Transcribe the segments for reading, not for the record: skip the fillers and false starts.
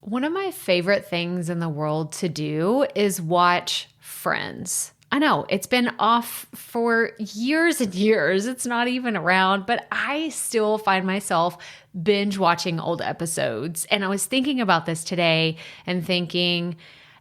One of my favorite things in the world to do is watch Friends. I know it's been off for years and years. It's not even around, but I still find myself binge watching old episodes. And I was thinking about this today and thinking,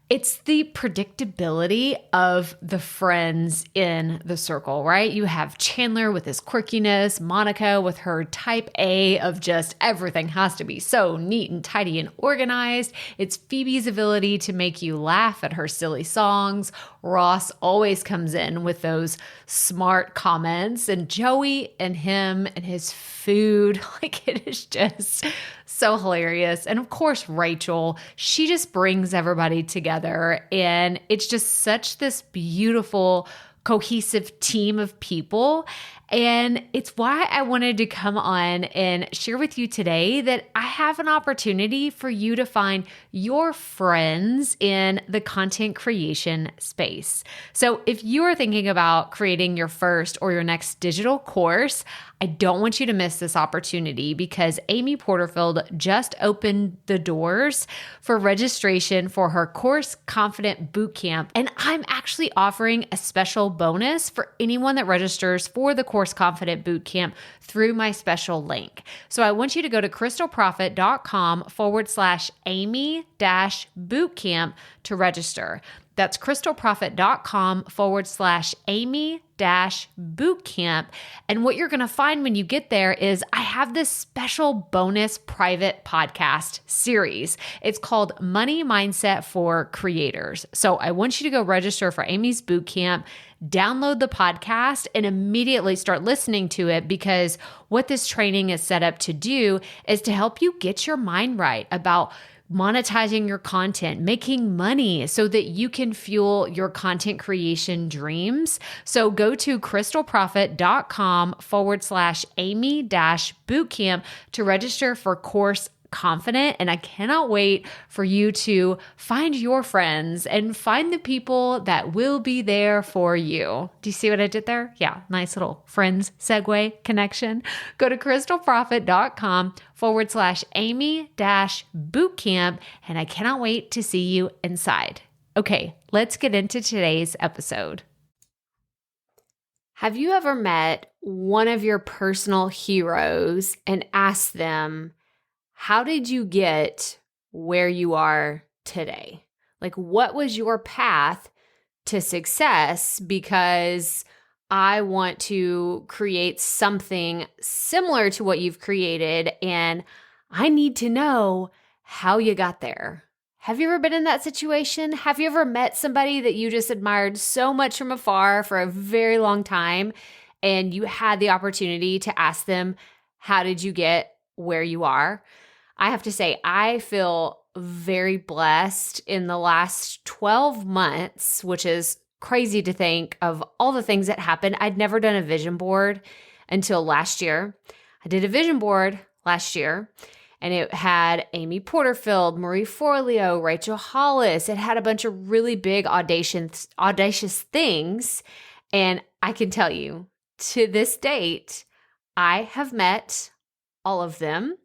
it's the predictability of the friends in the circle, right? You have Chandler with his quirkiness, Monica with her type A of just everything has to be so neat and tidy and organized. It's Phoebe's ability to make you laugh at her silly songs. Ross always comes in with those smart comments, and Joey and him and his food, like it is just so hilarious. And of course, Rachel, she just brings everybody together, and it's just such this beautiful, cohesive team of people. And it's why I wanted to come on and share with you today that I have an opportunity for you to find your friends in the content creation space. So if you are thinking about creating your first or your next digital course, I don't want you to miss this opportunity because Amy Porterfield just opened the doors for registration for her Course Confident Bootcamp. And I'm actually offering a special bonus for anyone that registers for the Course Confident Bootcamp through my special link. So I want you to go to crystalprofit.com/Amy-bootcamp to register. That's crystalprofit.com/Amy-bootcamp. And what you're going to find when you get there is I have this special bonus private podcast series. It's called Money Mindset for Creators. So I want you to go register for Amy's bootcamp, download the podcast, and immediately start listening to it, because what this training is set up to do is to help you get your mind right about monetizing your content, making money so that you can fuel your content creation dreams. So go to crystalprofit.com/Amy-bootcamp to register for Course Confident. And I cannot wait for you to find your friends and find the people that will be there for you. Do you see what I did there? Yeah, nice little friends segue connection. Go to crystalprofit.com/Amy-bootcamp. And I cannot wait to see you inside. Okay, let's get into today's episode. Have you ever met one of your personal heroes and asked them, how did you get where you are today? Like, what was your path to success? Because I want to create something similar to what you've created, and I need to know how you got there. Have you ever been in that situation? Have you ever met somebody that you just admired so much from afar for a very long time, and you had the opportunity to ask them, how did you get where you are? I have to say, I feel very blessed in the last 12 months, which is crazy to think of all the things that happened. I'd never done a vision board until last year. I did a vision board last year, and it had Amy Porterfield, Marie Forleo, Rachel Hollis. It had a bunch of really big audacious things. And I can tell you, to this date, I have met all of them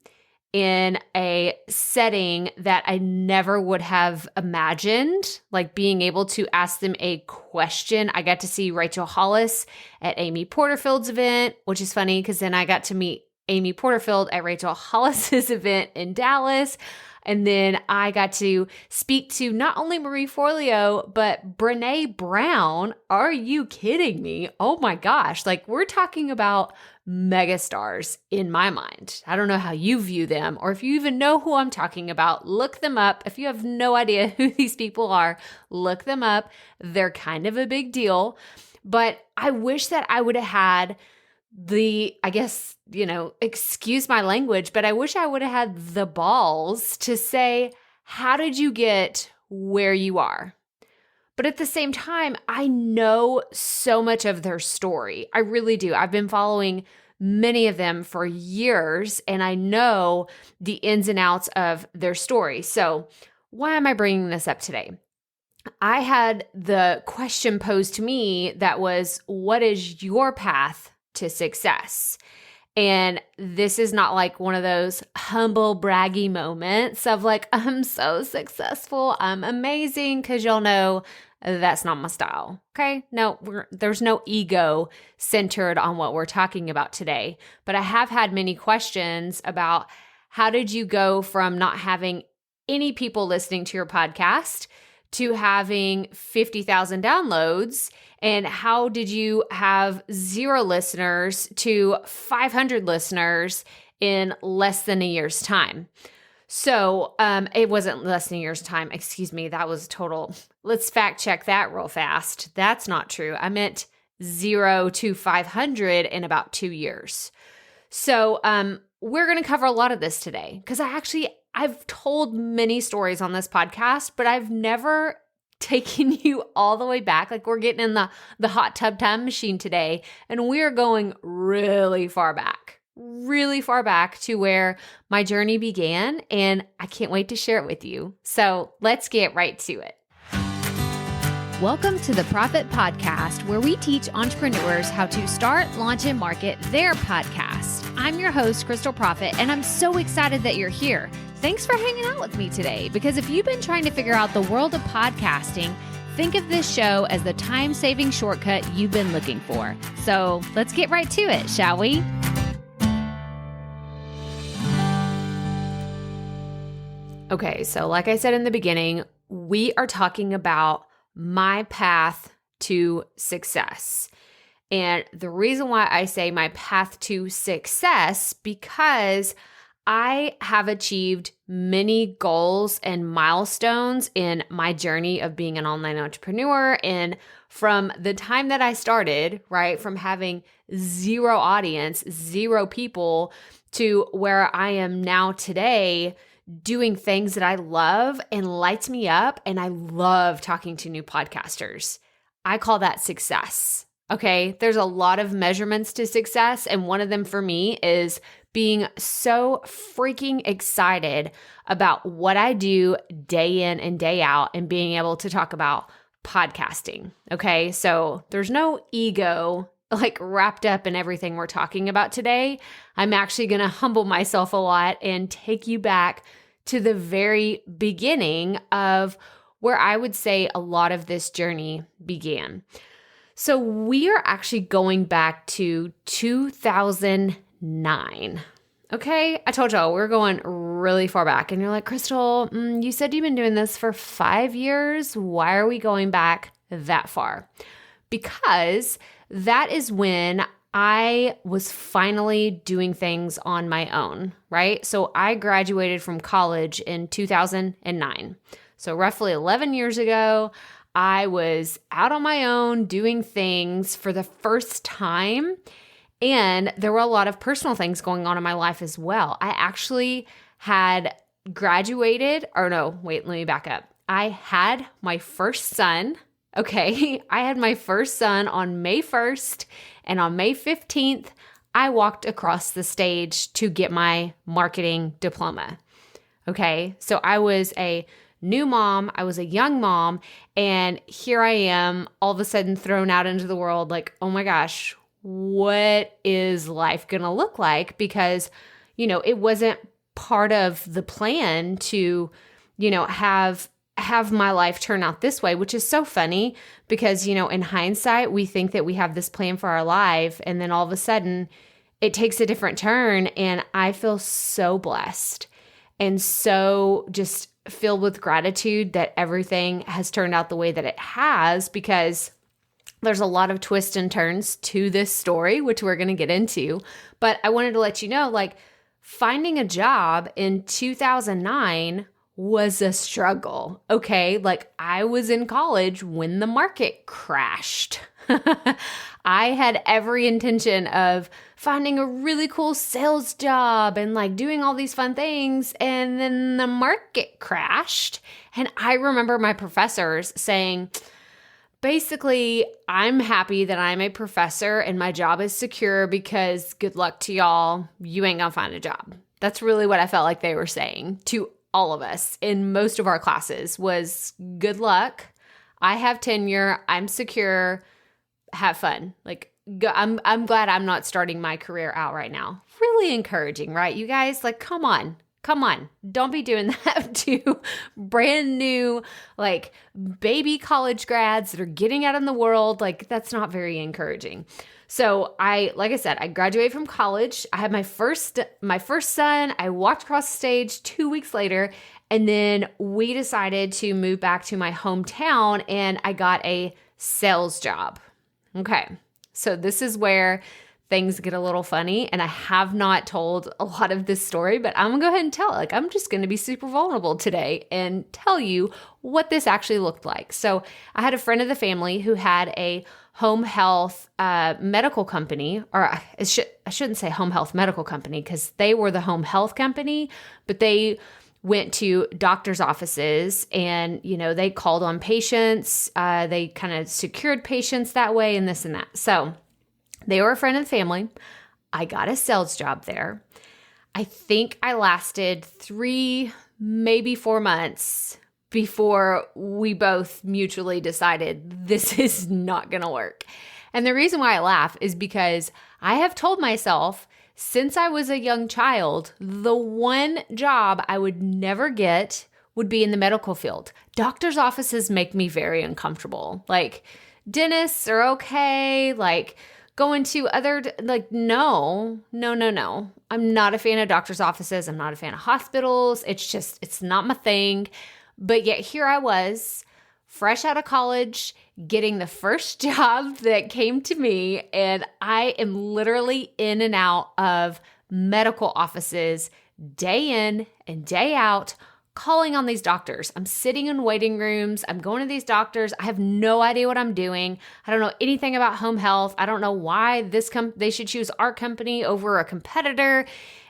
in a setting that I never would have imagined, like being able to ask them a question. I got to see Rachel Hollis at Amy Porterfield's event, which is funny because then I got to meet Amy Porterfield at Rachel Hollis's event in Dallas. And then I got to speak to not only Marie Forleo, but Brene Brown. Are you kidding me? Oh my gosh. Like, we're talking about megastars in my mind. I don't know how you view them, or if you even know who I'm talking about, look them up. If you have no idea who these people are, look them up. They're kind of a big deal, but I wish that I would have had excuse my language, but I wish I would have had the balls to say, how did you get where you are? But at the same time, I know so much of their story. I really do. I've been following many of them for years, and I know the ins and outs of their story. So why am I bringing this up today? I had the question posed to me that was, what is your path to success? And this is not like one of those humble, braggy moments of like, I'm so successful, I'm amazing, because y'all know that's not my style. Okay? No, there's no ego centered on what we're talking about today. But I have had many questions about how did you go from not having any people listening to your podcast to having 50,000 downloads? And how did you have 0 listeners to 500 listeners in less than a year's time? So it wasn't less than a year's time. Excuse me. That was total. Let's fact check that real fast. That's not true. I meant 0 to 500 in about 2 years. So we're going to cover a lot of this today because I've told many stories on this podcast, but I've never taken you all the way back. Like we're getting in the hot tub time machine today, and we're going really far back to where my journey began, and I can't wait to share it with you. So let's get right to it. Welcome to the Profit Podcast, where we teach entrepreneurs how to start, launch, and market their podcast. I'm your host, Crystal Profit, and I'm so excited that you're here. Thanks for hanging out with me today, because if you've been trying to figure out the world of podcasting, think of this show as the time-saving shortcut you've been looking for. So let's get right to it, shall we? Okay, so like I said in the beginning, we are talking about my path to success. And the reason why I say my path to success, because I have achieved many goals and milestones in my journey of being an online entrepreneur. And from the time that I started, right, from having 0 audience, 0 people, to where I am now today, doing things that I love and lights me up. And I love talking to new podcasters. I call that success. Okay. There's a lot of measurements to success. And one of them for me is being so freaking excited about what I do day in and day out and being able to talk about podcasting. Okay. So there's no ego like wrapped up in everything we're talking about today. I'm actually going to humble myself a lot and take you back to the very beginning of where I would say a lot of this journey began. So we are actually going back to 2009. Okay, I told y'all we're going really far back. And you're like, Crystal, you said you've been doing this for 5 years. Why are we going back that far? Because that is when I was finally doing things on my own, right? So I graduated from college in 2009. So roughly 11 years ago, I was out on my own doing things for the first time. And there were a lot of personal things going on in my life as well. I actually had graduated, or no, wait, let me back up. I had my first son. Okay, I had my first son on May 1st, and on May 15th, I walked across the stage to get my marketing diploma. Okay, so I was a new mom, I was a young mom, and here I am all of a sudden thrown out into the world like, oh my gosh, what is life gonna look like? Because, it wasn't part of the plan to, have my life turn out this way, which is so funny because, in hindsight, we think that we have this plan for our life. And then all of a sudden it takes a different turn. And I feel so blessed and so just filled with gratitude that everything has turned out the way that it has, because there's a lot of twists and turns to this story, which we're going to get into. But I wanted to let you know, like, finding a job in 2009 was a struggle. Okay. Like, I was in college when the market crashed. I had every intention of finding a really cool sales job and like doing all these fun things. And then the market crashed. And I remember my professors saying, basically, I'm happy that I'm a professor and my job is secure because good luck to y'all. You ain't gonna find a job. That's really what I felt like they were saying to all of us in most of our classes was good luck. I have tenure. I'm secure. Have fun. Like, I'm glad I'm not starting my career out right now. really encouraging, right? You guys, like, come on. Don't be doing that to brand new, like, baby college grads that are getting out in the world. Like, that's not very encouraging. So like I said, I graduated from college. I had my first son. I walked across the stage 2 weeks later, and then we decided to move back to my hometown, and I got a sales job. Okay. So this is where things get a little funny, and I have not told a lot of this story, but I'm gonna go ahead and tell it. Like, I'm just gonna be super vulnerable today and tell you what this actually looked like. So I had a friend of the family who had a home health medical company, or I shouldn't say home health medical company because they were the home health company, but they went to doctor's offices and, they called on patients. They kind of secured patients that way and this and that. So they were a friend of the family. I got a sales job there. I think I lasted 3, maybe 4 months before we both mutually decided this is not going to work. And the reason why I laugh is because I have told myself since I was a young child, the one job I would never get would be in the medical field. Doctor's offices make me very uncomfortable. Like, dentists are okay, like going to other, like, no. I'm not a fan of doctor's offices. I'm not a fan of hospitals. It's not my thing. But yet here I was, fresh out of college, getting the first job that came to me. And I am literally in and out of medical offices day in and day out, calling on these doctors. I'm sitting in waiting rooms. I'm going to these doctors. I have no idea what I'm doing. I don't know anything about home health. I don't know why they should choose our company over a competitor.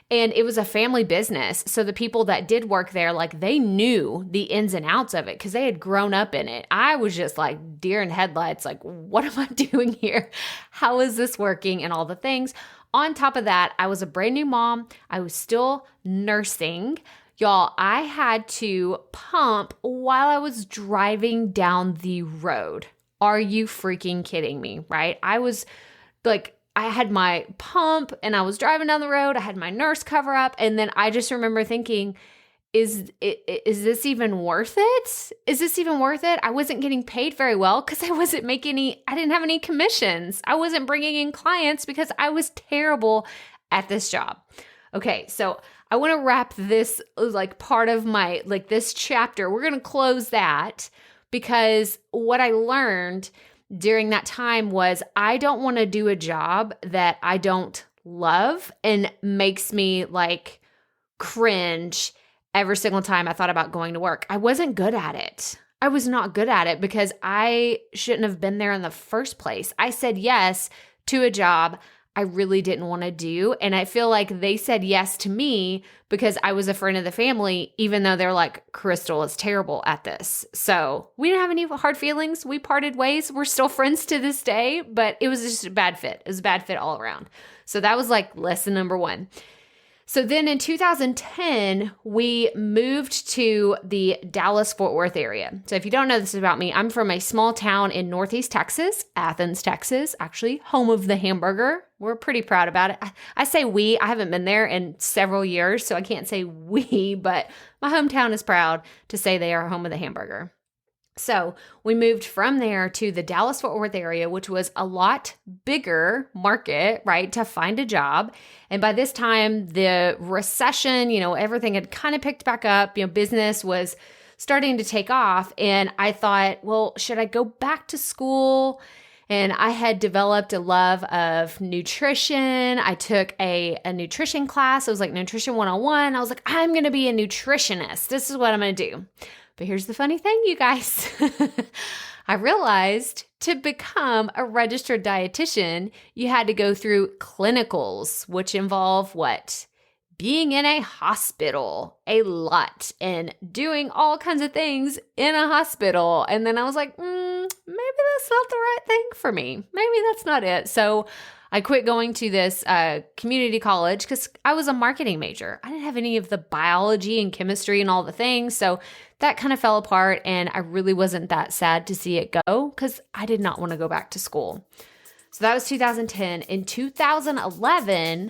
And it was a family business. So the people that did work there, like, they knew the ins and outs of it because they had grown up in it. I was just like deer in headlights, like, what am I doing here? How is this working? And all the things. On top of that, I was a brand new mom. I was still nursing. Y'all, I had to pump while I was driving down the road. Are you freaking kidding me, right? I was like, I had my pump and I was driving down the road. I had my nurse cover up. And then I just remember thinking, is this even worth it? Is this even worth it? I wasn't getting paid very well because I didn't have any commissions. I wasn't bringing in clients because I was terrible at this job. Okay, so I want to wrap this, like, part of my, like, this chapter. We're going to close that because what I learned during that time was I don't want to do a job that I don't love and makes me, like, cringe every single time I thought about going to work. I wasn't good at it. I was not good at it because I shouldn't have been there in the first place. I said yes to a job I really didn't want to do. And I feel like they said yes to me because I was a friend of the family, even though they're like, Crystal is terrible at this. So we didn't have any hard feelings. We parted ways. We're still friends to this day, but it was just a bad fit. It was a bad fit all around. So that was like lesson number 1. So then in 2010, we moved to the Dallas-Fort Worth area. So if you don't know this about me, I'm from a small town in Northeast Texas, Athens, Texas, actually home of the hamburger. We're pretty proud about it. I say we, I haven't been there in several years, so I can't say we, but my hometown is proud to say they are home of the hamburger. So we moved from there to the Dallas-Fort Worth area, which was a lot bigger market, right, to find a job. And by this time, the recession, everything had kind of picked back up. Business was starting to take off. And I thought, well, should I go back to school? And I had developed a love of nutrition. I took a nutrition class. It was like Nutrition 101. I was like, I'm going to be a nutritionist. This is what I'm going to do. But here's the funny thing, you guys. I realized to become a registered dietitian, you had to go through clinicals, which involve what? Being in a hospital a lot and doing all kinds of things in a hospital. And then I was like, maybe that's not the right thing for me. Maybe that's not it. So I quit going to this community college because I was a marketing major. I didn't have any of the biology and chemistry and all the things. So that kind of fell apart, and I really wasn't that sad to see it go because I did not want to go back to school. So that was 2010. In 2011,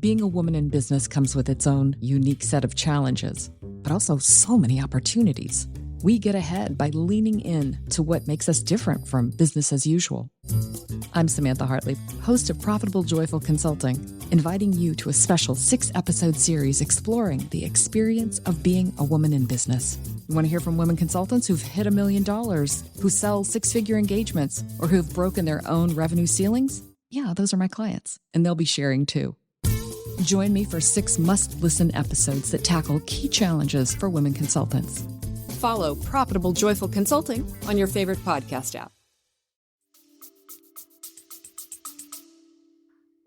Being a woman in business comes with its own unique set of challenges, but also so many opportunities. We get ahead by leaning in to what makes us different from business as usual. I'm Samantha Hartley, host of Profitable Joyful Consulting, inviting you to a special 6-episode series exploring the experience of being a woman in business. You want to hear from women consultants who've hit $1 million, who sell 6-figure engagements, or who've broken their own revenue ceilings? Yeah, those are my clients, and they'll be sharing too. Join me for 6 must-listen episodes that tackle key challenges for women consultants. Follow Profitable Joyful Consulting on your favorite podcast app.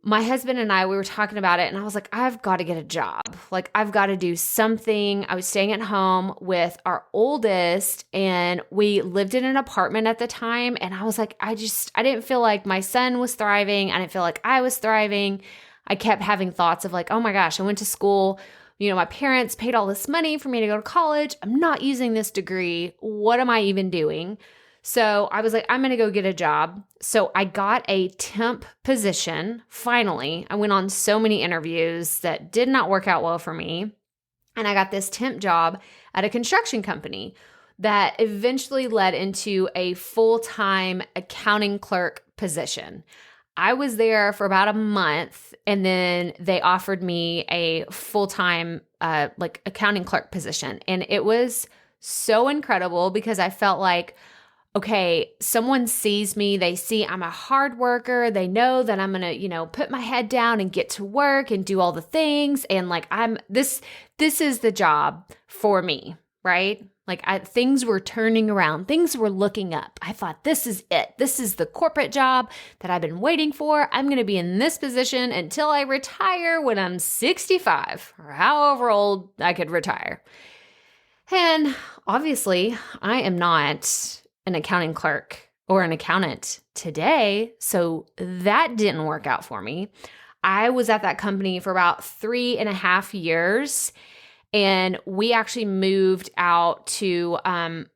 My husband and I, we were talking about it, and I was like, I've got to get a job. Like, I've got to do something. I was staying at home with our oldest, and we lived in an apartment at the time. And I was like, I didn't feel like my son was thriving. I didn't feel like I was thriving. I kept having thoughts of like, oh my gosh, I went to school. My parents paid all this money for me to go to college. I'm not using this degree. What am I even doing? So I was like, I'm going to go get a job. So I got a temp position. Finally, I went on so many interviews that did not work out well for me. And I got this temp job at a construction company that eventually led into a full-time accounting clerk position. I was there for about a month, and then they offered me a full-time accounting clerk position. And it was so incredible because I felt like, okay, someone sees me, they see I'm a hard worker, they know that I'm going to, put my head down and get to work and do all the things. And like, this is the job for me, right? Like things were turning around, things were looking up. I thought, this is it. This is the corporate job that I've been waiting for. I'm going to be in this position until I retire when I'm 65 or however old I could retire. And obviously, I am not an accounting clerk or an accountant today, so that didn't work out for me. I was at that company for about 3.5 years, and we actually moved out to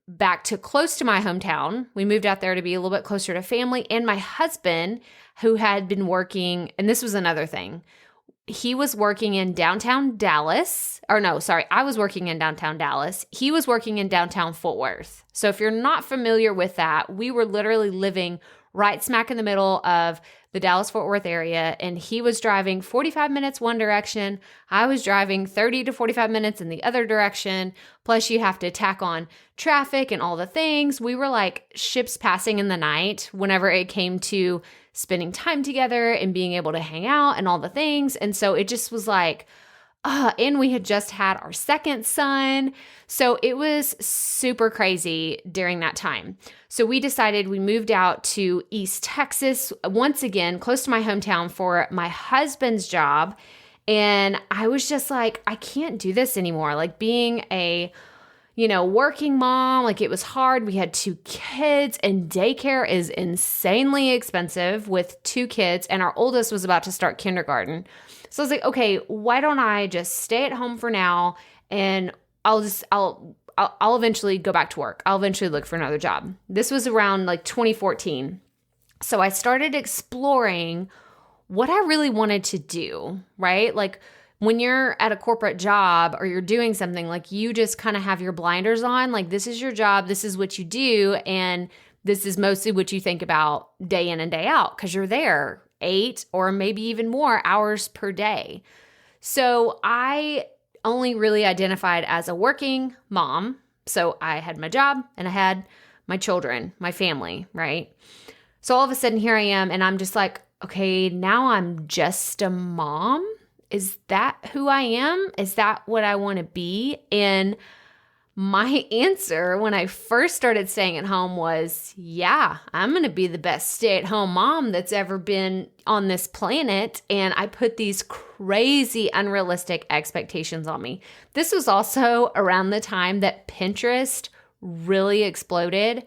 back to close to my hometown. We moved out there to be a little bit closer to family, and my husband, who had been working, and this was another thing, he was working in downtown Dallas, I was working in downtown Dallas. He was working in downtown Fort Worth. So if you're not familiar with that, we were literally living right smack in the middle of the Dallas-Fort Worth area, and he was driving 45 minutes one direction. I was driving 30 to 45 minutes in the other direction. Plus you have to tack on traffic and all the things. We were like ships passing in the night whenever it came to spending time together and being able to hang out and all the things. And so it just was like, and we had just had our second son. So it was super crazy during that time. So we decided we moved out to East Texas, once again, close to my hometown for my husband's job. And I was just like, I can't do this anymore. Like being a working mom, like it was hard. We had 2 kids, and daycare is insanely expensive with 2 kids, and our oldest was about to start kindergarten. So I was like, okay, why don't I just stay at home for now, and I'll eventually go back to work. I'll eventually look for another job. This was around like 2014. So I started exploring what I really wanted to do, right? Like when you're at a corporate job or you're doing something, like you just kind of have your blinders on, like this is your job, this is what you do, and this is mostly what you think about day in and day out because you're there 8 or maybe even more hours per day. So I only really identified as a working mom. So I had my job and I had my children, my family, right? So all of a sudden here I am, and I'm just like, okay, now I'm just a mom. Is that who I am? Is that what I want to be? And my answer when I first started staying at home was, yeah, I'm going to be the best stay-at-home mom that's ever been on this planet. And I put these crazy, unrealistic expectations on me. This was also around the time that Pinterest really exploded.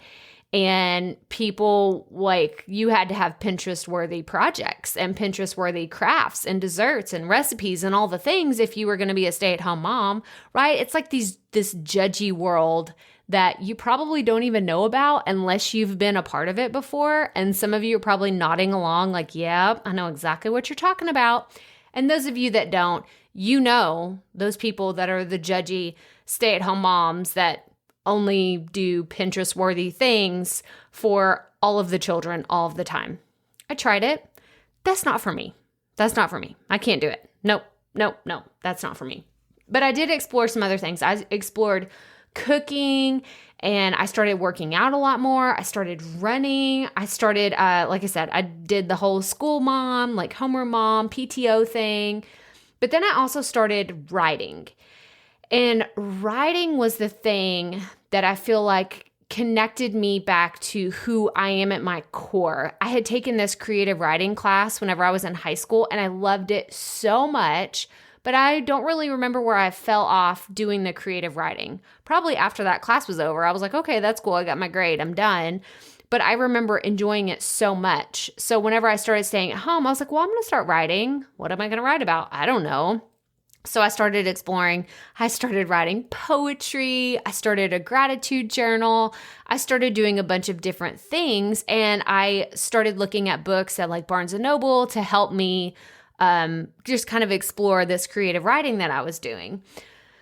And people, like, you had to have Pinterest-worthy projects and Pinterest-worthy crafts and desserts and recipes and all the things if you were going to be a stay-at-home mom, right? It's like this judgy world that you probably don't even know about unless you've been a part of it before. And some of you are probably nodding along like, yeah, I know exactly what you're talking about. And those of you that don't, you know those people that are the judgy stay-at-home moms that only do Pinterest-worthy things for all of the children all of the time. I tried it. That's not for me. That's not for me. I can't do it. Nope. That's not for me. But I did explore some other things. I explored cooking, and I started working out a lot more. I started running. I started, like I said, I did the whole school mom, like homeroom mom, PTO thing. But then I also started writing. And writing was the thing that I feel like connected me back to who I am at my core. I had taken this creative writing class whenever I was in high school, and I loved it so much. But I don't really remember where I fell off doing the creative writing. Probably after that class was over, I was like, okay, that's cool. I got my grade. I'm done. But I remember enjoying it so much. So whenever I started staying at home, I was like, well, I'm going to start writing. What am I going to write about? I don't know. So I started exploring. I started writing poetry. I started a gratitude journal. I started doing a bunch of different things. And I started looking at books at like Barnes & Noble to help me just kind of explore this creative writing that I was doing.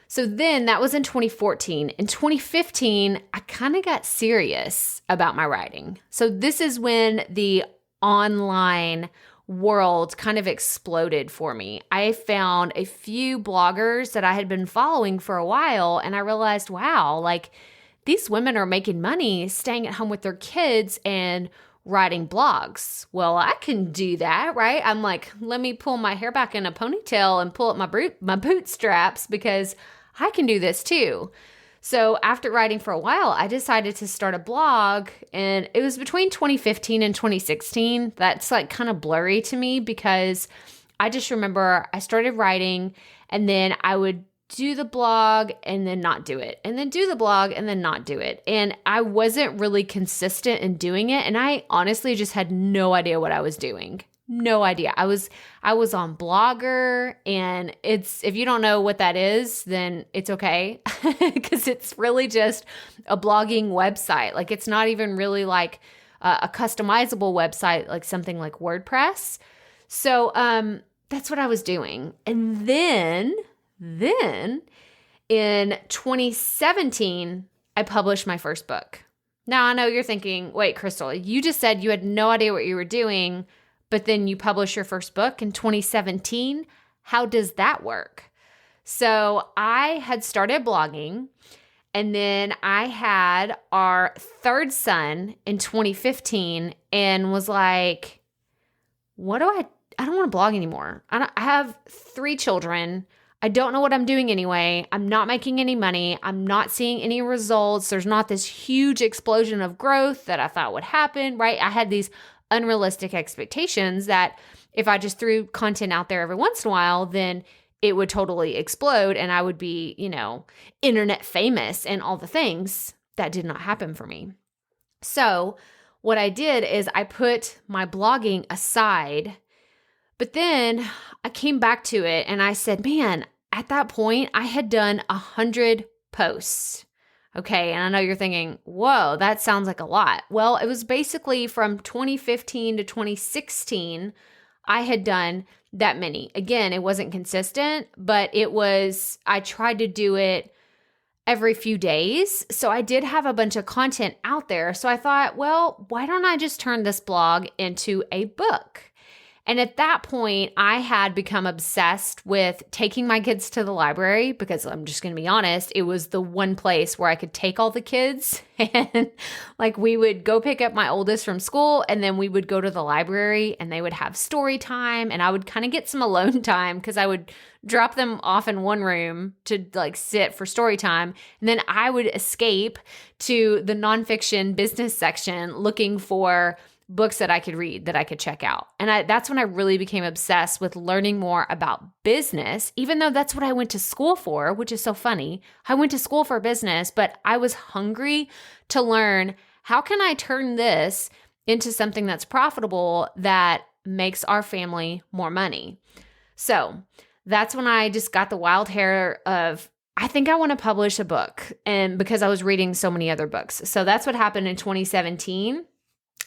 So then that was in 2014. In 2015, I kind of got serious about my writing. So this is when the online world kind of exploded for me. I found a few bloggers that I had been following for a while, and I realized, wow, like these women are making money staying at home with their kids and writing blogs. Well, I can do that, right? I'm like, let me pull my hair back in a ponytail and pull up my bootstraps because I can do this too. So after writing for a while, I decided to start a blog, and it was between 2015 and 2016. That's like kind of blurry to me because I just remember I started writing, and then I would do the blog and then not do it, and then do the blog and then not do it. And I wasn't really consistent in doing it. And I honestly just had no idea what I was doing. No idea. I was on Blogger, and if you don't know what that is, then it's okay because it's really just a blogging website. Like it's not even really like a customizable website, like something like WordPress. So that's what I was doing. And then in 2017, I published my first book. Now I know you're thinking, wait, Crystal, you just said you had no idea what you were doing, but then you published your first book in 2017. How does that work? So I had started blogging, and then I had our third son in 2015 and was like, I don't want to blog anymore. I have 3 children. I don't know what I'm doing anyway. I'm not making any money. I'm not seeing any results. There's not this huge explosion of growth that I thought would happen, right? I had these unrealistic expectations that if I just threw content out there every once in a while, then it would totally explode and I would be, internet famous and all the things. That did not happen for me. So what I did is I put my blogging aside, but then I came back to it and I said, man, at that point I had done 100 posts. Okay, and I know you're thinking, whoa, that sounds like a lot. Well, it was basically from 2015 to 2016, I had done that many. Again, it wasn't consistent, but I tried to do it every few days. So I did have a bunch of content out there. So I thought, well, why don't I just turn this blog into a book? And at that point, I had become obsessed with taking my kids to the library because I'm just going to be honest, it was the one place where I could take all the kids. And like we would go pick up my oldest from school, and then we would go to the library and they would have story time, and I would kind of get some alone time because I would drop them off in one room to like sit for story time. And then I would escape to the nonfiction business section looking for books that I could read, that I could check out. And that's when I really became obsessed with learning more about business, even though that's what I went to school for, which is so funny. I went to school for business, but I was hungry to learn, how can I turn this into something that's profitable that makes our family more money? So that's when I just got the wild hair of, I think I want to publish a book, and because I was reading so many other books. So that's what happened in 2017.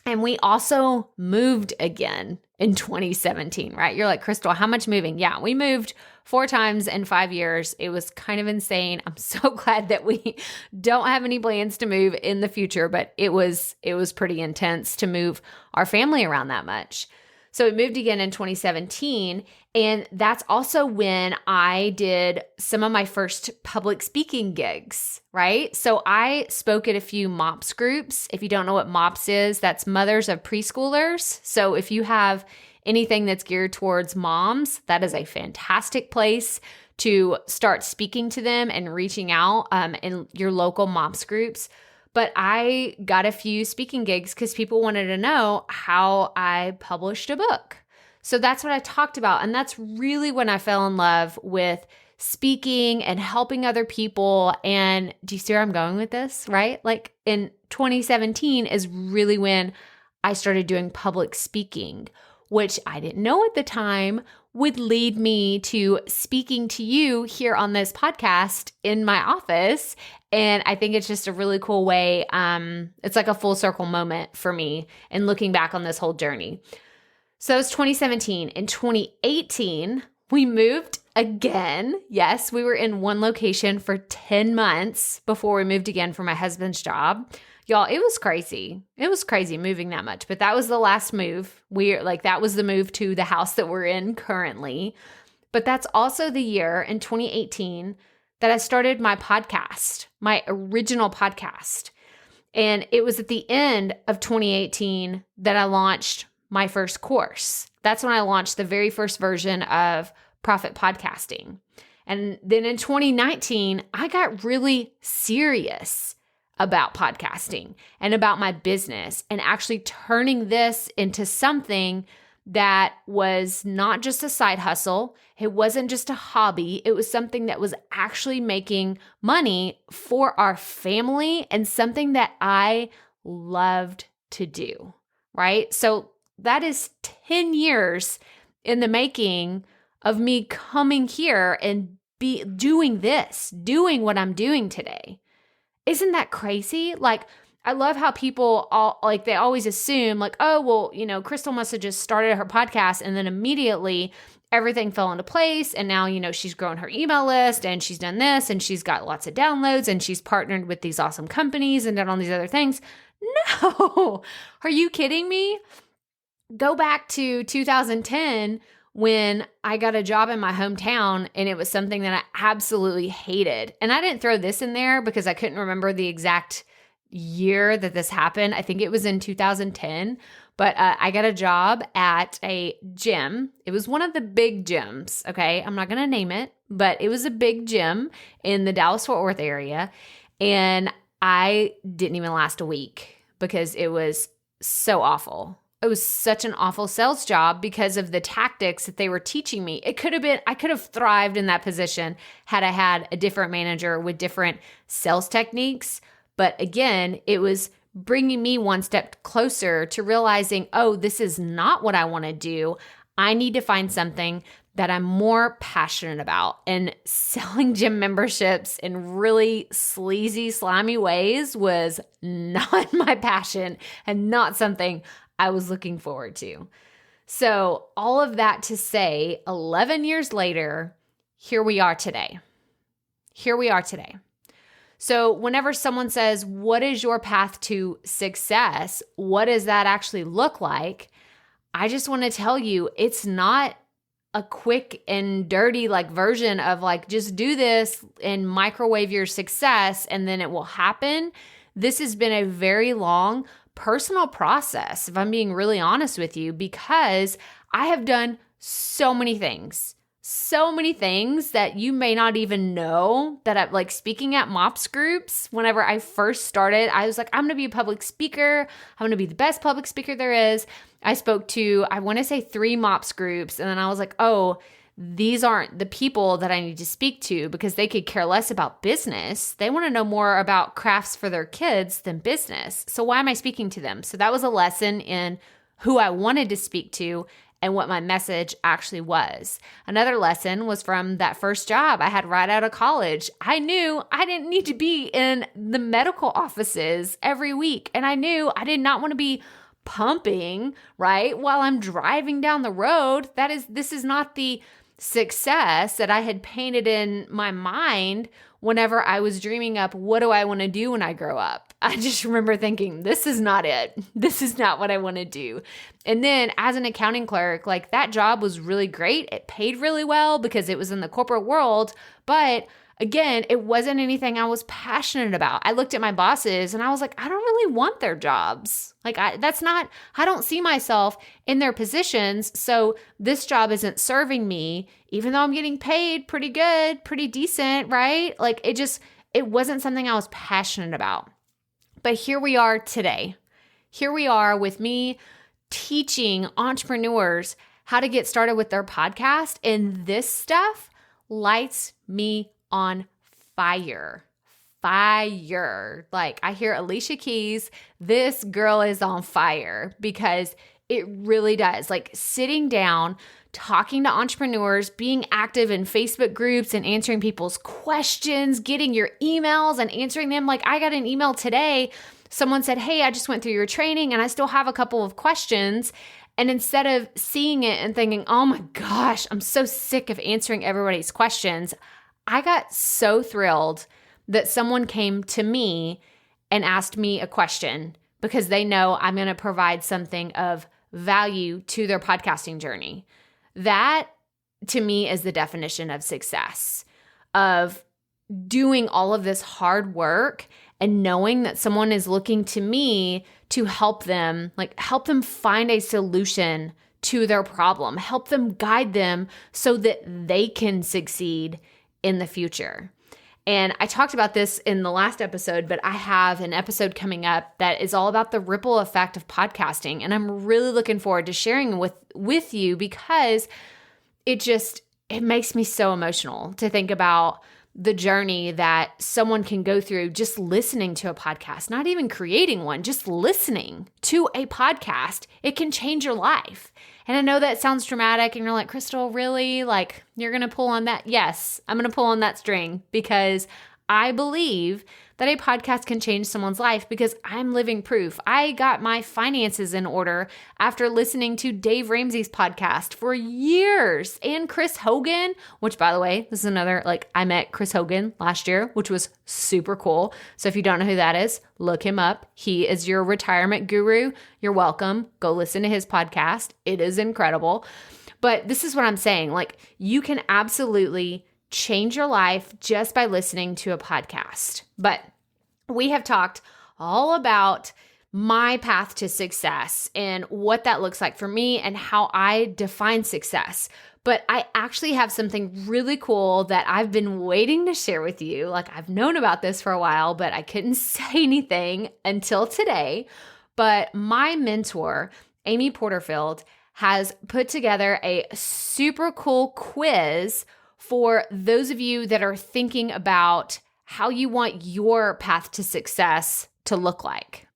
And we also moved again in 2017, right? You're like, Crystal, how much moving? Yeah, we moved 4 times in 5 years. It was kind of insane. I'm so glad that we don't have any plans to move in the future, but it was pretty intense to move our family around that much. So we moved again in 2017, and that's also when I did some of my first public speaking gigs, right? So I spoke at a few MOPS groups. If you don't know what MOPS is, that's mothers of preschoolers. So if you have anything that's geared towards moms, that is a fantastic place to start speaking to them and reaching out in your local MOPS groups. But I got a few speaking gigs because people wanted to know how I published a book. So that's what I talked about. And that's really when I fell in love with speaking and helping other people. And do you see where I'm going with this, right? Like in 2017 is really when I started doing public speaking, which I didn't know at the time would lead me to speaking to you here on this podcast in my office. And I think it's just a really cool way. It's like a full circle moment for me in looking back on this whole journey. So it's 2017. In 2018, we moved again. Yes, we were in one location for 10 months before we moved again for my husband's job. Y'all, it was crazy. It was crazy moving that much, but that was the last move. That was the move to the house that we're in currently. But that's also the year in 2018 that I started my podcast, my original podcast. And it was at the end of 2018 that I launched my first course. That's when I launched the very first version of Profit Podcasting. And then in 2019, I got really serious about podcasting and about my business and actually turning this into something that was not just a side hustle. It wasn't just a hobby. It was something that was actually making money for our family and something that I loved to do, right? So that is 10 years in the making of me coming here and doing what I'm doing today. Isn't that crazy? Like, I love how people they always assume like, oh, well, Crystal must have just started her podcast and then immediately everything fell into place. And now, she's grown her email list and she's done this and she's got lots of downloads and she's partnered with these awesome companies and done all these other things. No, are you kidding me? Go back to 2010 when I got a job in my hometown and it was something that I absolutely hated. And I didn't throw this in there because I couldn't remember the exact year that this happened. I think it was in 2010, but I got a job at a gym. It was one of the big gyms, okay? I'm not going to name it, but it was a big gym in the Dallas-Fort Worth area. And I didn't even last a week because it was so awful. It was such an awful sales job because of the tactics that they were teaching me. I could have thrived in that position had I had a different manager with different sales techniques. But again, it was bringing me one step closer to realizing, oh, this is not what I want to do. I need to find something that I'm more passionate about. And selling gym memberships in really sleazy, slimy ways was not my passion and not something I was looking forward to. So all of that to say, 11 years later, here we are today. So whenever someone says, what is your path to success? What does that actually look like? I just want to tell you, it's not a quick and dirty version of just do this and microwave your success and then it will happen. This has been a very long personal process, if I'm being really honest with you, because I have done so many things that you may not even know that I'm speaking at MOPS groups. Whenever I first started, I was like, I'm going to be a public speaker. I'm going to be the best public speaker there is. I spoke to, I want to say 3 MOPS groups. And then I was like, oh, these aren't the people that I need to speak to because they could care less about business. They want to know more about crafts for their kids than business. So why am I speaking to them? So that was a lesson in who I wanted to speak to and what my message actually was. Another lesson was from that first job I had right out of college. I knew I didn't need to be in the medical offices every week. And I knew I did not want to be pumping, right? While I'm driving down the road. This is not the success that I had painted in my mind whenever I was dreaming up, what do I want to do when I grow up? I just remember thinking, this is not it. This is not what I want to do. And then as an accounting clerk, like that job was really great. It paid really well because it was in the corporate world. But again, it wasn't anything I was passionate about. I looked at my bosses and I was like, I don't really want their jobs. Like I don't see myself in their positions. So this job isn't serving me, even though I'm getting paid pretty good, pretty decent, right? Like it wasn't something I was passionate about. But here we are today. Here we are with me teaching entrepreneurs how to get started with their podcast. And this stuff lights me on fire. Like I hear Alicia Keys, this girl is on fire because it really does. Like sitting down, talking to entrepreneurs, being active in Facebook groups and answering people's questions, getting your emails and answering them. Like I got an email today. Someone said, hey, I just went through your training and I still have a couple of questions. And instead of seeing it and thinking, oh my gosh, I'm so sick of answering everybody's questions, I got so thrilled that someone came to me and asked me a question because they know I'm going to provide something of value to their podcasting journey. That to me is the definition of success, of doing all of this hard work and knowing that someone is looking to me to help them find a solution to their problem, help them guide them so that they can succeed in the future. And I talked about this in the last episode, but I have an episode coming up that is all about the ripple effect of podcasting. And I'm really looking forward to sharing with you because it makes me so emotional to think about the journey that someone can go through just listening to a podcast, not even creating one, just listening to a podcast. It can change your life. And I know that sounds dramatic and you're like, Crystal, really? Like you're going to pull on that? Yes, I'm going to pull on that string because I believe that a podcast can change someone's life because I'm living proof. I got my finances in order after listening to Dave Ramsey's podcast for years and Chris Hogan, which by the way, this is another, I met Chris Hogan last year, which was super cool. So if you don't know who that is, look him up. He is your retirement guru. You're welcome. Go listen to his podcast. It is incredible. But this is what I'm saying. You can absolutely change your life just by listening to a podcast. But we have talked all about my path to success and what that looks like for me and how I define success. But I actually have something really cool that I've been waiting to share with you. I've known about this for a while, but I couldn't say anything until today. But my mentor, Amy Porterfield, has put together a super cool quiz for those of you that are thinking about how you want your path to success to look like.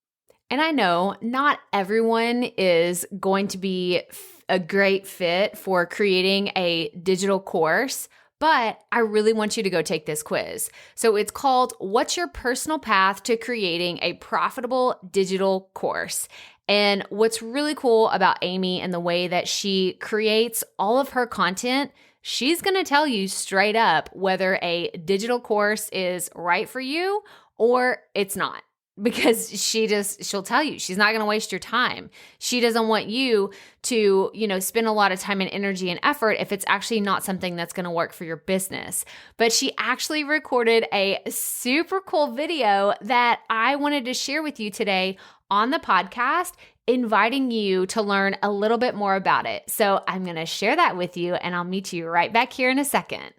And I know not everyone is going to be a great fit for creating a digital course, but I really want you to go take this quiz. So it's called What's Your Personal Path to Creating a Profitable Digital Course? And what's really cool about Amy and the way that she creates all of her content, she's going to tell you straight up whether a digital course is right for you or it's not. Because she'll tell you, she's not going to waste your time. She doesn't want you to, spend a lot of time and energy and effort if it's actually not something that's going to work for your business. But she actually recorded a super cool video that I wanted to share with you today on the podcast, inviting you to learn a little bit more about it. So I'm going to share that with you and I'll meet you right back here in a second.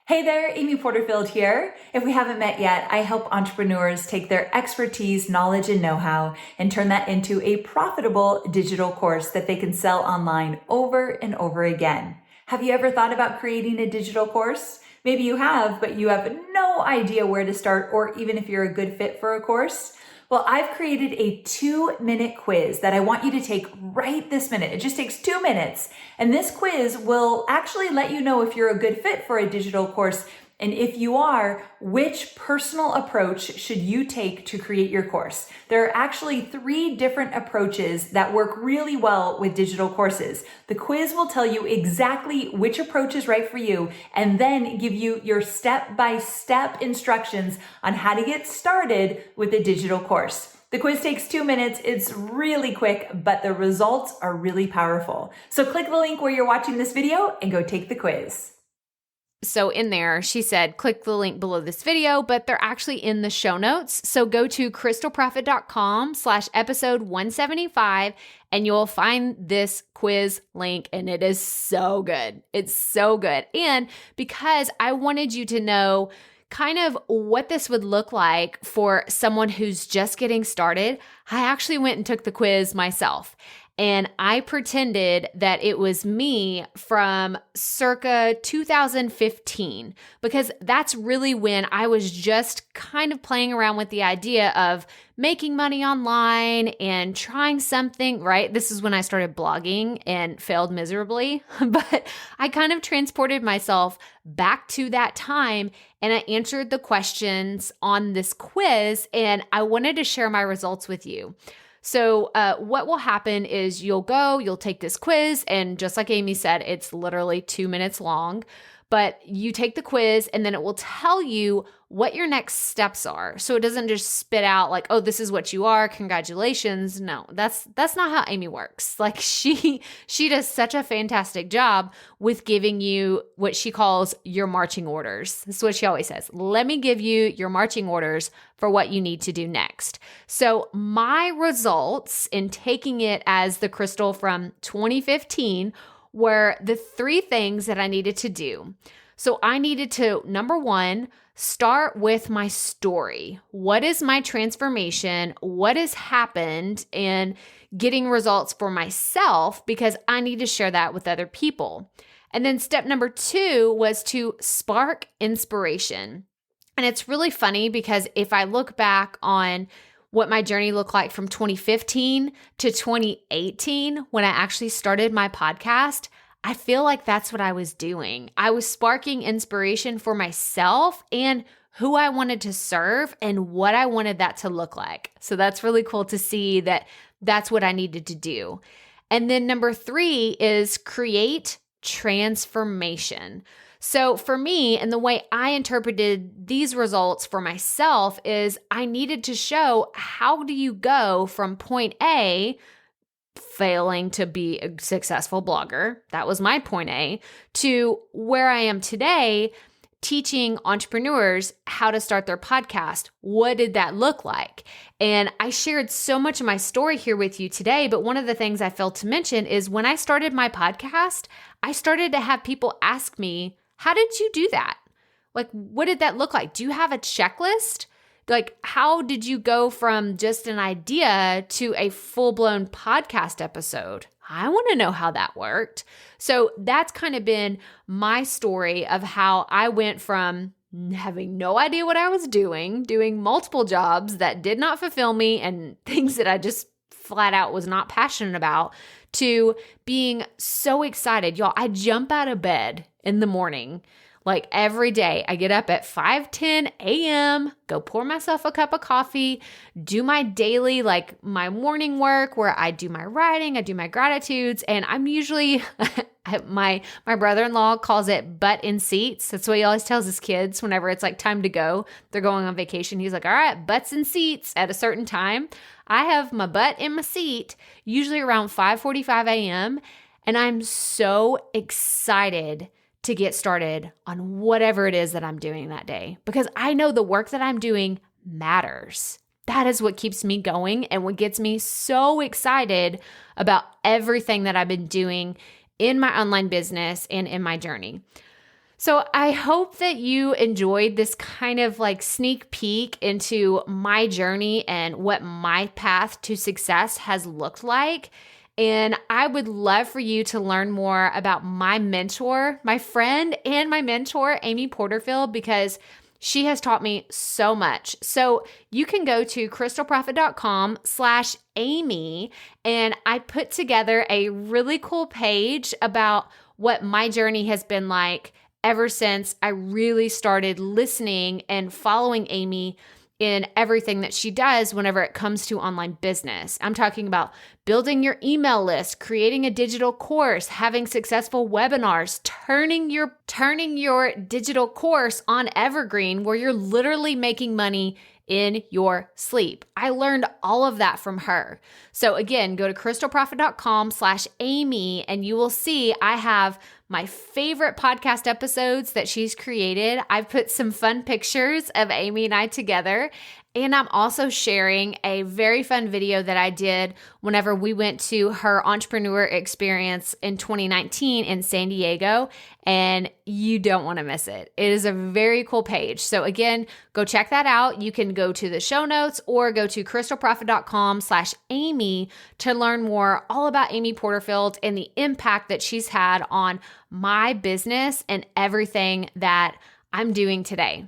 Hey there, Amy Porterfield here. If we haven't met yet, I help entrepreneurs take their expertise, knowledge, and know-how and turn that into a profitable digital course that they can sell online over and over again. Have you ever thought about creating a digital course? Maybe you have, but you have no idea where to start or even if you're a good fit for a course. Well, I've created a 2-minute quiz that I want you to take right this minute. It just takes 2 minutes. And this quiz will actually let you know if you're a good fit for a digital course And if you are, which personal approach should you take to create your course? There are actually 3 different approaches that work really well with digital courses. The quiz will tell you exactly which approach is right for you and then give you your step-by-step instructions on how to get started with a digital course. The quiz takes 2 minutes. It's really quick, but the results are really powerful. So click the link where you're watching this video and go take the quiz. So in there, she said, click the link below this video, but they're actually in the show notes. So go to crystalprofit.com/episode 175 and you'll find this quiz link, and it is so good. It's so good. And because I wanted you to know kind of what this would look like for someone who's just getting started, I actually went and took the quiz myself. And I pretended that it was me from circa 2015, because that's really when I was just kind of playing around with the idea of making money online and trying something, right? This is when I started blogging and failed miserably, but I kind of transported myself back to that time and I answered the questions on this quiz, and I wanted to share my results with you. So what will happen is you'll take this quiz, and just like Amy said, it's literally 2 minutes long, but you take the quiz and then it will tell you what your next steps are. So it doesn't just spit out like, oh, this is what you are, congratulations. No, that's not how Amy works. Like she does such a fantastic job with giving you what she calls your marching orders. This is what she always says. Let me give you your marching orders for what you need to do next. So my results in taking it as the Crystal from 2015 were the 3 things that I needed to do. So I needed to, number 1, start with my story. What is my transformation? What has happened? And getting results for myself, because I need to share that with other people. And then step number 2 was to spark inspiration. And it's really funny because if I look back on what my journey looked like from 2015 to 2018, when I actually started my podcast, I feel like that's what I was doing. I was sparking inspiration for myself and who I wanted to serve and what I wanted that to look like. So that's really cool to see that that's what I needed to do. And then number 3 is create transformation. So for me, and the way I interpreted these results for myself is I needed to show, how do you go from point A, failing to be a successful blogger, that was my point A, to where I am today, teaching entrepreneurs how to start their podcast. What did that look like? And I shared so much of my story here with you today, but one of the things I failed to mention is when I started my podcast, I started to have people ask me, how did you do that? Like, what did that look like? Do you have a checklist? Like, how did you go from just an idea to a full-blown podcast episode? I want to know how that worked. So that's kind of been my story of how I went from having no idea what I was doing multiple jobs that did not fulfill me and things that I just flat out was not passionate about, to being so excited. Y'all, I jump out of bed in the morning. Like every day, I get up at 5:10 a.m., go pour myself a cup of coffee, do my daily, like my morning work where I do my writing, I do my gratitudes, and I'm usually, my brother-in-law calls it butt in seats. That's what he always tells his kids whenever it's like time to go. They're going on vacation. He's like, all right, butts in seats at a certain time. I have my butt in my seat, usually around 5:45 a.m., and I'm so excited to get started on whatever it is that I'm doing that day, because I know the work that I'm doing matters. That is what keeps me going and what gets me so excited about everything that I've been doing in my online business and in my journey. So I hope that you enjoyed this kind of like sneak peek into my journey and what my path to success has looked like. And I would love for you to learn more about my mentor, my friend and my mentor, Amy Porterfield, because she has taught me so much. So you can go to crystalprofit.com/Amy, and I put together a really cool page about what my journey has been like ever since I really started listening and following Amy in everything that she does whenever it comes to online business. I'm talking about building your email list, creating a digital course, having successful webinars, turning your digital course on evergreen where you're literally making money in your sleep. I learned all of that from her. So again, go to crystalprofit.com/Amy and you will see I have my favorite podcast episodes that she's created. I've put some fun pictures of Amy and I together. And I'm also sharing a very fun video that I did whenever we went to her entrepreneur experience in 2019 in San Diego, and you don't want to miss it. It is a very cool page. So again, go check that out. You can go to the show notes or go to crystalprofit.com/Amy to learn more all about Amy Porterfield and the impact that she's had on my business and everything that I'm doing today.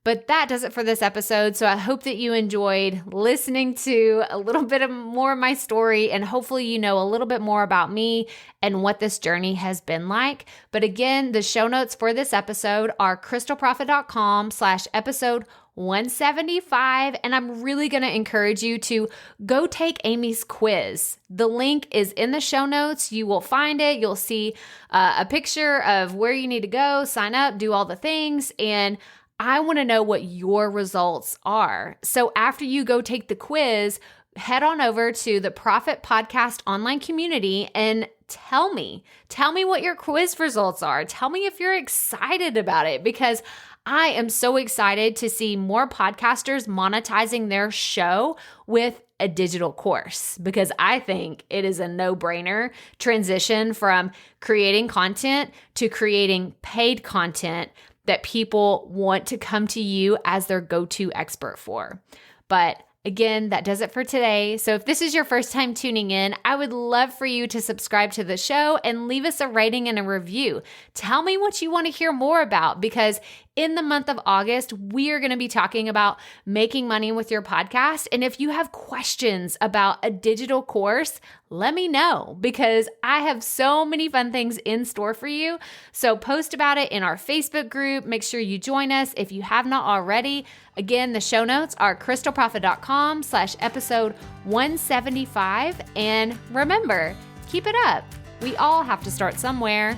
But that does it for this episode. So I hope that you enjoyed listening to a little bit more of my story, and hopefully you know a little bit more about me and what this journey has been like. But again, the show notes for this episode are crystalprofit.com/episode 175. And I'm really going to encourage you to go take Amy's quiz. The link is in the show notes. You will find it. You'll see a picture of where you need to go, sign up, do all the things. And I want to know what your results are. So after you go take the quiz, head on over to the Profit Podcast online community and tell me what your quiz results are. Tell me if you're excited about it, because I am so excited to see more podcasters monetizing their show with a digital course, because I think it is a no-brainer transition from creating content to creating paid content that people want to come to you as their go-to expert for. But again, that does it for today. So if this is your first time tuning in, I would love for you to subscribe to the show and leave us a rating and a review. Tell me what you want to hear more about, because in the month of August, we are going to be talking about making money with your podcast. And if you have questions about a digital course, let me know, because I have so many fun things in store for you. So post about it in our Facebook group. Make sure you join us if you have not already. Again, the show notes are crystalprofit.com/episode 175. And remember, keep it up. We all have to start somewhere.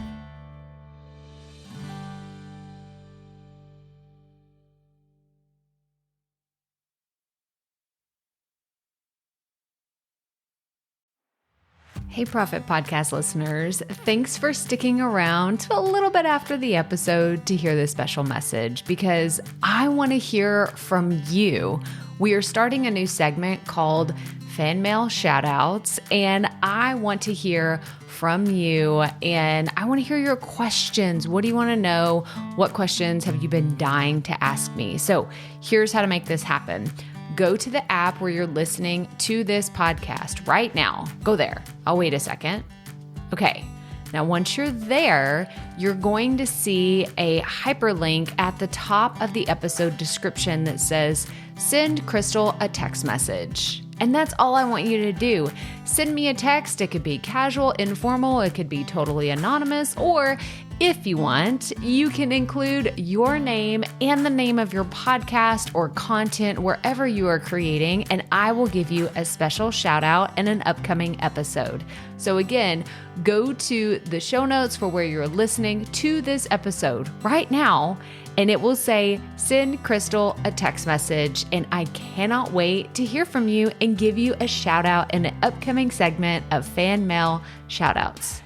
Hey, Profit Podcast listeners, thanks for sticking around to a little bit after the episode to hear this special message, because I want to hear from you. We are starting a new segment called Fan Mail Shoutouts, and I want to hear from you, and I want to hear your questions. What do you want to know? What questions have you been dying to ask me? So here's how to make this happen. Go to the app where you're listening to this podcast right now. Go there. I'll wait a second. Okay. Now, once you're there, you're going to see a hyperlink at the top of the episode description that says, "Send Crystal a text message." And that's all I want you to do. Send me a text. It could be casual, informal. It could be totally anonymous. Or if you want, you can include your name and the name of your podcast or content wherever you are creating, and I will give you a special shout out in an upcoming episode. So again, go to the show notes for where you're listening to this episode right now, and it will say, "Send Crystal a text message." And I cannot wait to hear from you and give you a shout out in an upcoming segment of Fan Mail Shoutouts.